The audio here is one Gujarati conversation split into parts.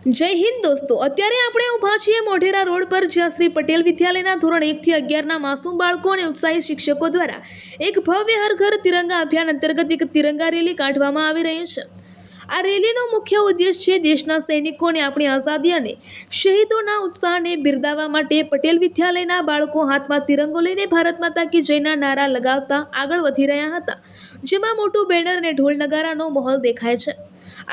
જય હિન્દ દોસ્તો, અત્યારે આપણે ઊભા છીએ મોઢેરા રોડ પર, જ્યાં શ્રી પટેલ વિદ્યાલયના ધોરણ 1 થી 11ના માસૂમ બાળકો અને ઉત્સાહી શિક્ષકો દ્વારા એક ભવ્ય હર ઘર તિરંગા અભિયાન અંતર્ગત એક તિરંગા રેલી કાઢવામાં આવી રહી છે। આ રેલીનો મુખ્ય ઉદ્દેશ છે દેશના સૈનિકોને આપણી આઝાદી અને શહીદોના ઉત્સાહને બિરદાવવા માટે। પટેલ વિદ્યાલયના બાળકો હાથમાં તિરંગો લઈને ભારત માતા કી જયના નારા લગાવતા આગળ વધી રહ્યા હતા, જેમાં મોટું બેનર અને ઢોલ નગારાનો માહોલ દેખાય છે।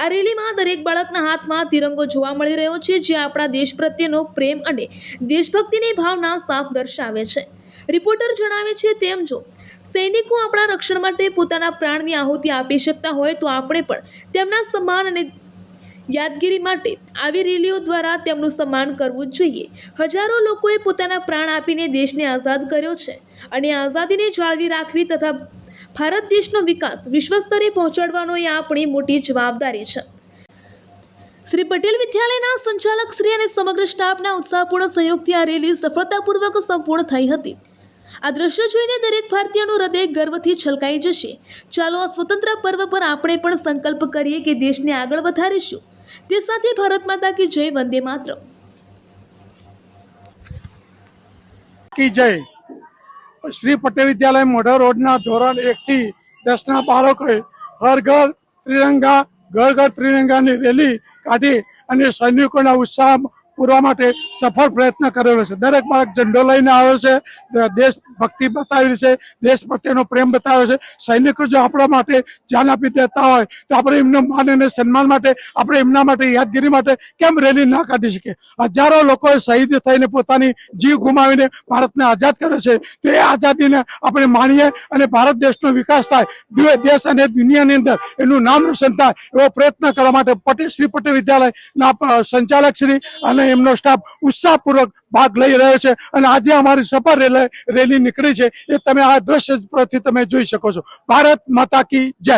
આ રેલીમાં દરેક બાળકના હાથમાં તિરંગો જોવા મળી રહ્યો છે, જે આપણા દેશ પ્રત્યેનો પ્રેમ અને દેશભક્તિની ભાવના સાફ દર્શાવે છે। રિપોર્ટર જણાવે છે તેમ જો સૈનિકો આપણા રક્ષણ માટે પોતાના પ્રાણની આહુતિ આપી શકતા હોય તો આપણે પણ તેમના સન્માન અને યાદગીરી માટે આવી રેલીઓ દ્વારા તેમનું સન્માન કરવું જ જોઈએ। હજારો લોકોએ પોતાના પ્રાણ આપીને દેશને આઝાદ કર્યો છે અને આઝાદીને જાળવી રાખવી તથા ભારત દેશનો વિકાસ વિશ્વ સ્તરે પહોંચાડવાનો એ આપણી મોટી જવાબદારી છે। શ્રી પટેલ વિદ્યાલયના સંચાલક શ્રી અને સમગ્ર સ્ટાફના ઉત્સાહપૂર્ણ સહયોગથી આ રેલી સફળતાપૂર્વક સંપૂર્ણ થઈ હતી। આ દ્રશ્ય જોઈને દરેક ભારતીયનું હૃદય ગર્વથી છલકાઈ જશે। ચાલો આ સ્વતંત્ર પર્વ પર આપણે પણ સંકલ્પ કરીએ કે દેશને આગળ વધારીશું। તે સાથે ભારત માતા કી જય, વંદે માતરમ की जय। श्री पटेल विद्यालय मोढा रोडना धोरण 1 થી 10ના બાળકોએ હર ઘર ત્રિરંગા ઘર ઘર ત્રિરંગાની રેલી કાઢી અને સૈનિકોના ઉત્સાહ પૂરવા માટે સફળ પ્રયત્ન કરેલો છે। દરેક બાળક ઝંડો લઈને આવ્યો છે, દેશ ભક્તિ બતાવી છે, દેશ પ્રત્યેનો પ્રેમ બતાવ્યો છે। સૈનિકો જો આપણા માટે જાન આપી દેતા હોય તો આપણે એમના માન અને સન્માન માટે, આપણે એમના માટે યાદગીરી માટે કેમ રેલી ના કાઢી શકીએ। હજારો લોકોએ શહીદ થઈને પોતાની જીવ ગુમાવીને ભારતને આઝાદ કર્યો છે, તો એ આઝાદીને આપણે માણીએ અને ભારત દેશનો વિકાસ થાય, દેશ અને દુનિયાની અંદર એનું નામ રોશન થાય એવો પ્રયત્ન કરવા માટે શ્રી પટેલ વિદ્યાલયના સંચાલક શ્રી અને એમનો સ્ટાફ ઉત્સાહપૂર્વક ભાગ લઈ રહ્યો છે। અને આજે અમારી સફળ રેલી નીકળી છે, એ તમે આ દ્રશ્ય પરથી તમે જોઈ શકો છો। ભારત માતા કી જય।